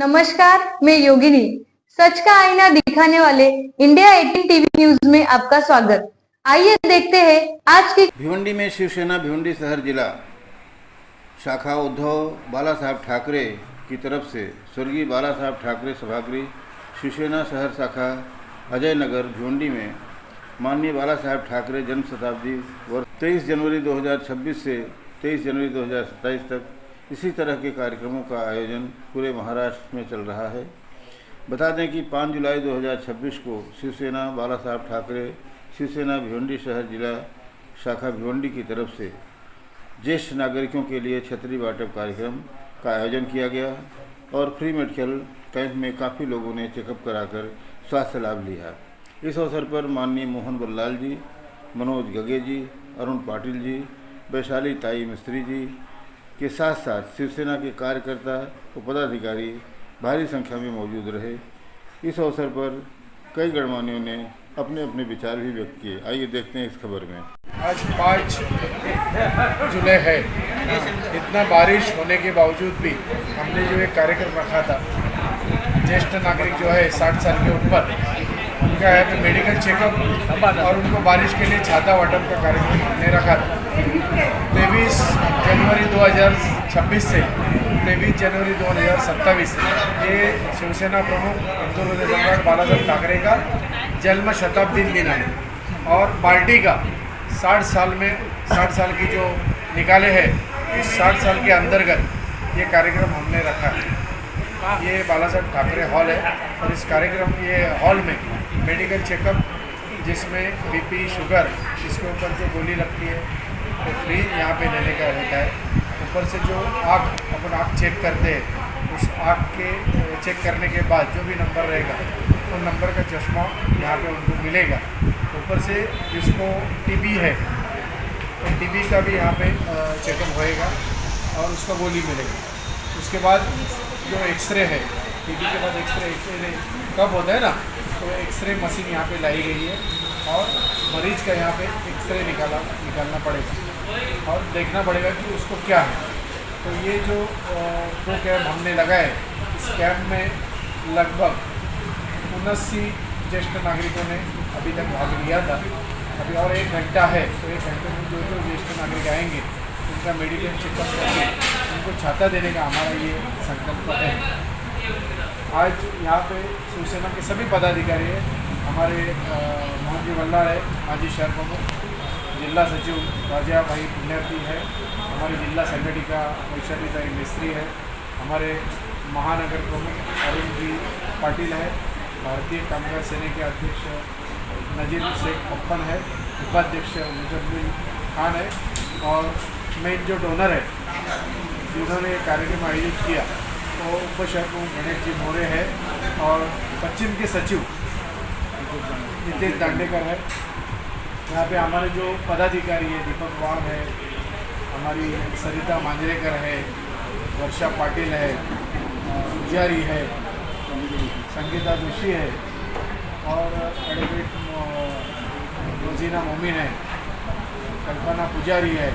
नमस्कार, मैं योगिनी। सच का आईना दिखाने वाले इंडिया 18 टीवी न्यूज में आपका स्वागत। आइए देखते हैं आज की। भिवंडी में शिवसेना भिवंडी शहर जिला शाखा उद्धव बाला साहब ठाकरे की तरफ से स्वर्गीय बाला साहब ठाकरे सभागृह शिवसेना शहर शाखा अजय नगर भिवंडी में माननीय बाला साहब ठाकरे जन्म शताब्दी वर्ष 23 जनवरी 2026 से 23 जनवरी 2027 तक इसी तरह के कार्यक्रमों का आयोजन पूरे महाराष्ट्र में चल रहा है। बता दें कि 5 जुलाई 2026 को शिवसेना बाला साहब ठाकरे शिवसेना भिवंडी शहर जिला शाखा भिवंडी की तरफ से ज्येष्ठ नागरिकों के लिए छतरी बांटप कार्यक्रम का आयोजन किया गया और फ्री मेडिकल कैंप में काफ़ी लोगों ने चेकअप कराकर स्वास्थ्य लाभ लिया। इस अवसर पर माननीय मोहन बल्लाल जी, मनोज गगे जी, अरुण पाटिल जी, वैशाली ताई मिस्त्री जी के साथ साथ शिवसेना के कार्यकर्ता व पदाधिकारी भारी संख्या में मौजूद रहे। इस अवसर पर कई गणमान्यों ने अपने अपने विचार भी व्यक्त किए। आइए देखते हैं इस खबर में। आज 5 जुलाई है। इतना बारिश होने के बावजूद भी हमने जो एक कार्यक्रम रखा था, ज्येष्ठ नागरिक जो है 60 साल के ऊपर, उनका है कि मेडिकल चेकअप और उनको बारिश के लिए छाता वाटप का कार्यक्रम हमने रखा था। 23 जनवरी 2026 से 23 जनवरी 2027 ये शिवसेना प्रमुख हिंदू हृदय सम्राट बाला साहब ठाकरे का जन्म शताब्दी दिन है और पार्टी का 60 साल की जो निकाले हैं, इस 60 साल के अंतर्गत ये कार्यक्रम हमने रखा है। ये बाला साहब ठाकरे हॉल है और इस कार्यक्रम ये हॉल में मेडिकल चेकअप, जिसमें बीपी शुगर, इसके ऊपर जो गोली लगती है वो फ्री यहाँ पे लेने का होता है। ऊपर से जो अपन आँख चेक करते हैं, उस आँख के चेक करने के बाद जो भी नंबर रहेगा तो नंबर का चश्मा यहाँ पे उनको मिलेगा। ऊपर से जिसको टीबी है तो टीबी का भी यहाँ पे चेकअप होएगा और उसका गोली मिलेगा। उसके बाद जो एक्सरे है, टीबी के बाद एक्सरे कब होता है ना, तो एक्सरे मशीन यहाँ पे लाई गई है और मरीज का यहाँ पे एक्सरे निकालना पड़ेगा और देखना पड़ेगा कि उसको क्या है। तो ये जो 2 कैंप हमने लगाए, इस कैंप में लगभग 79 ज्येष्ठ नागरिकों ने अभी तक भाग लिया था। अभी और 1 घंटा है, तो 1 घंटे में जो ज्येष्ठ नागरिक आएंगे उनका मेडिकल चेकअप करके उनको छाता देने का हमारा ये संकल्प है। आज यहाँ पे शिवसेना के सभी पदाधिकारी हैं। हमारे मोहन जी बल्लाल है, माजी शहर प्रमुख, जिला सचिव राजा भाई पुण्यार्थी है, हमारी जिला संगठिका वैशाली मिस्त्री है, हमारे महानगर प्रमुख अरुण जी पाटिल है, भारतीय कामगार सेना के अध्यक्ष नजीर शेख पप्पन है, उपाध्यक्ष मुजम्मिल खान है और मेन जो डोनर है जिन्होंने कार्यक्रम आयोजित किया तो उपशहर प्रमुख गणेश जी मोरे है और पश्चिम के सचिव नितेश दांडेकर है। यहाँ पे हमारे जो पदाधिकारी है, दीपक वाघ है, हमारी सरिता मांजरेकर है, वर्षा पाटिल है, पुजारी है, संगीता जोशी है और एडवोकेट रोजीना मोमिन है, कल्पना पुजारी है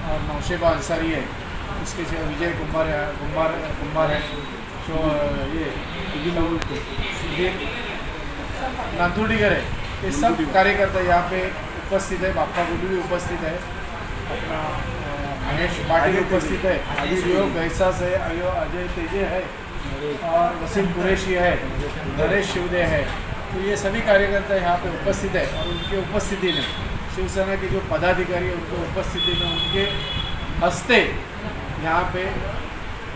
और नौशेबा अंसारी है। इसके सिवा विजय कुंभार है, जो ये नांदुड़ीकर है। ये सब कार्यकर्ता यहाँ पे उपस्थित है। बापा गुल्लू भी उपस्थित है, अपना महेश पाटिल उपस्थित है, सुयोग गैसास है, अजय तेजे है और वसीम कुरैशी है, नरेश शिवदे है। तो ये सभी कार्यकर्ता यहाँ पे उपस्थित है और उनके उपस्थिति में शिवसेना के जो पदाधिकारी हैं उनके उपस्थिति में उनके हस्ते यहाँ पे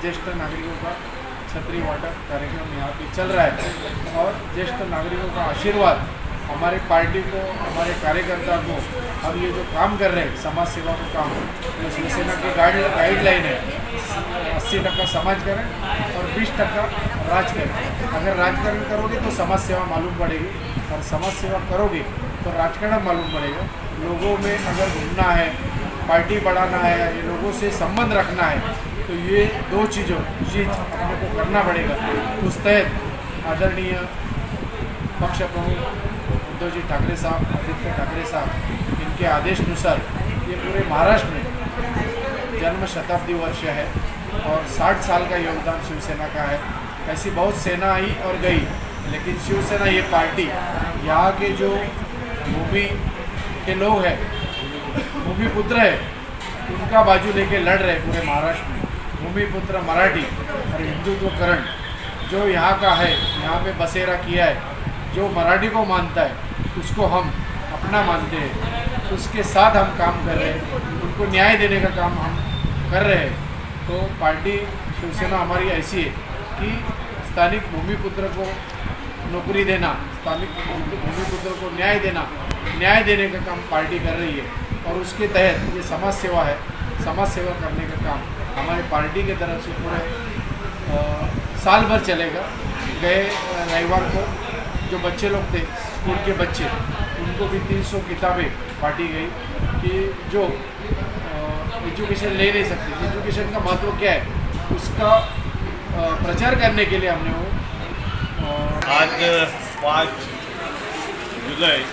ज्येष्ठ नागरिकों का छतरी वाटप कार्यक्रम यहाँ पे चल रहा है और ज्येष्ठ नागरिकों का आशीर्वाद हमारे पार्टी को, हमारे कार्यकर्ता को, अब ये जो काम कर रहे हैं समाज सेवा का काम, जो शिवसेना की गाइडलाइन है 80% समाज करें और 20% राज करें। अगर राजकारण करोगे तो समाज सेवा मालूम पड़ेगी और समाज सेवा करोगे तो राजकारण मालूम पड़ेगा। लोगों में अगर घूमना है, पार्टी बढ़ाना है, ये लोगों से संबंध रखना है, तो ये 2 चीज़ अपने को करना पड़ेगा। उस तहत आदरणीय पक्ष प्रमुख उद्धव जी ठाकरे साहब, आदित्य ठाकरे साहब, इनके आदेशानुसार ये पूरे महाराष्ट्र में जन्म शताब्दी वर्ष है और 60 साल का योगदान शिवसेना का है। ऐसी बहुत सेना आई और गई, लेकिन शिवसेना ये पार्टी यहाँ के जो भूमि के लोग हैं, भूमिपुत्र है, उनका बाजू लेके लड़ रहे पूरे महाराष्ट्र में। भूमिपुत्र मराठी और हिंदुत्वकरण जो यहाँ का है, यहाँ पे बसेरा किया है, जो मराठी को मानता है उसको हम अपना मानते हैं, उसके साथ हम काम कर रहे हैं, उनको न्याय देने का काम हम कर रहे हैं। तो पार्टी शिवसेना हमारी ऐसी है कि स्थानिक भूमिपुत्र को नौकरी देना, स्थानिक भूमिपुत्र को न्याय देने का काम पार्टी कर रही है। और उसके तहत ये समाज सेवा है, समाज सेवा करने का काम हमारी पार्टी के तरफ से पूरे साल भर चलेगा। गए रविवार को जो बच्चे लोग थे, स्कूल के बच्चे, उनको भी 300 किताबें बांटी गई कि जो एजुकेशन ले नहीं सकते, एजुकेशन का महत्व क्या है उसका प्रचार करने के लिए हमने वो आज 5 जुलाई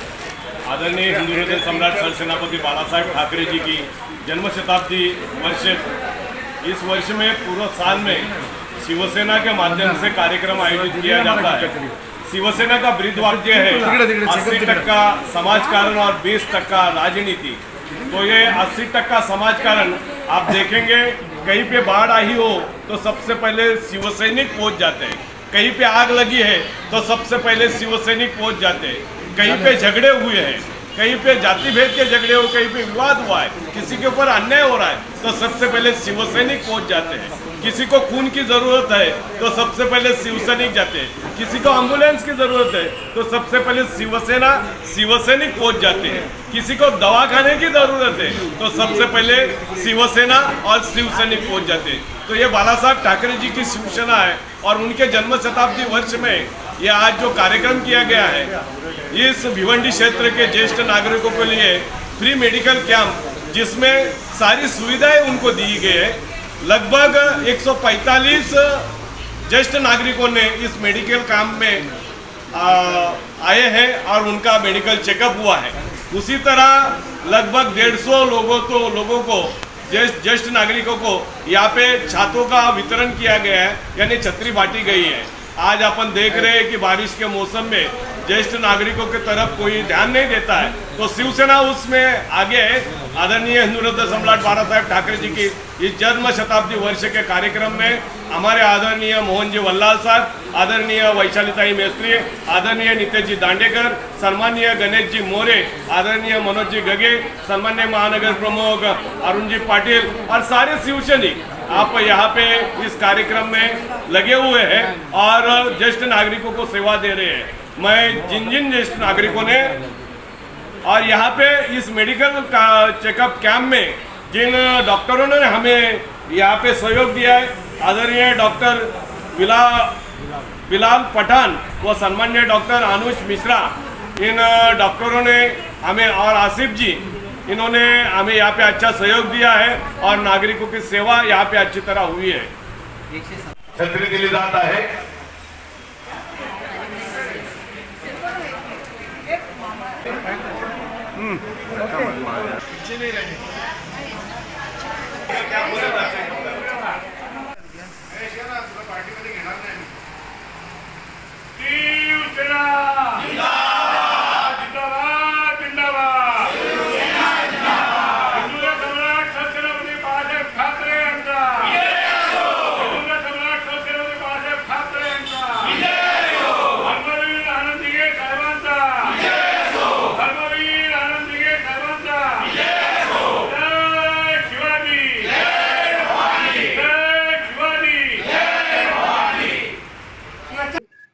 आदरणीय हिंदू हृदय सम्राट सरसेनापति बाला साहेब ठाकरे जी की जन्म शताब्दी वर्ष। इस वर्ष में पूरा साल में शिवसेना के माध्यम से कार्यक्रम आयोजित किया जाता है। शिवसेना का ब्रीद वाक्य है 80% समाजकारण और 20% राजनीति। तो ये 80% समाजकारण आप देखेंगे, कहीं पे बाढ़ आई हो तो सबसे पहले शिवसैनिक पहुंच जाते हैं, कहीं पे आग लगी है तो सबसे पहले शिवसैनिक पहुंच जाते हैं, कहीं पे झगड़े हुए हैं, कहीं पे जाति भेद के झगड़े हो, कहीं पे विवाद हुआ है, किसी के ऊपर अन्याय हो रहा है तो सबसे पहले शिवसैनिक पहुंच जाते हैं। किसी को खून की जरूरत है तो सबसे पहले शिवसैनिक जाते हैं, किसी को एम्बुलेंस की जरूरत है तो सबसे पहले शिवसैनिक पहुंच जाते हैं, किसी को दवाखाने की जरूरत है तो सबसे पहले शिवसेना और शिवसैनिक पहुंच जाते हैं। तो ये बाला साहब ठाकरे जी की शिवसेना है और उनके जन्म शताब्दी वर्ष में ये आज जो कार्यक्रम किया गया है, इस भिवंडी क्षेत्र के ज्येष्ठ नागरिकों के लिए फ्री मेडिकल कैंप, जिसमें सारी सुविधाएं उनको दी गई है। लगभग 145 ज्येष्ठ नागरिकों ने इस मेडिकल कैंप में आए हैं और उनका मेडिकल चेकअप हुआ है। उसी तरह लगभग 150 लोगों को ज्येष्ठ नागरिकों को यहाँ पे छातों का वितरण किया गया है, यानी छतरी बांटी गई है। आज अपन देख रहे हैं कि बारिश के मौसम में ज्येष्ठ नागरिकों की तरफ कोई ध्यान नहीं देता है, तो शिवसेना उसमें आगे है। आदरणीय हिंदू हृदय सम्राट बाला साहेब ठाकरे जी की इस जन्म शताब्दी वर्ष के कार्यक्रम में हमारे आदरणीय मोहन जी वल्लाल साहब, आदरणीय वैशालीताई मेस्त्री, आदरणीय नितेश जी दांडेकर, सम्मानीय गणेश जी मोरे, आदरणीय मनोज जी गगे, सम्मान्य महानगर प्रमुख अरुण जी पाटिल और सारे शिवसैनिक आप यहाँ पे इस कार्यक्रम में लगे हुए हैं और ज्येष्ठ नागरिकों को सेवा दे रहे हैं। मैं जिन ज्येष्ठ नागरिकों ने और यहाँ पे इस मेडिकल का चेकअप कैंप में जिन डॉक्टरों ने हमें यहाँ पे सहयोग दिया है, आदरणीय डॉक्टर बिलाल पठान व सम्मान्य डॉक्टर अनुज मिश्रा, इन डॉक्टरों ने हमें, और आसिफ जी, इन्होंने हमें यहाँ पे अच्छा सहयोग दिया है और नागरिकों की सेवा यहाँ पे अच्छी तरह हुई है। छतरी दिली जाता है।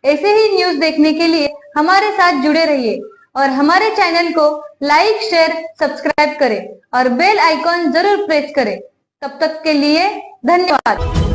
ऐसे ही न्यूज देखने के लिए हमारे साथ जुड़े रहिए और हमारे चैनल को लाइक, शेयर, सब्सक्राइब करें और बेल आइकॉन जरूर प्रेस करें। तब तक के लिए धन्यवाद।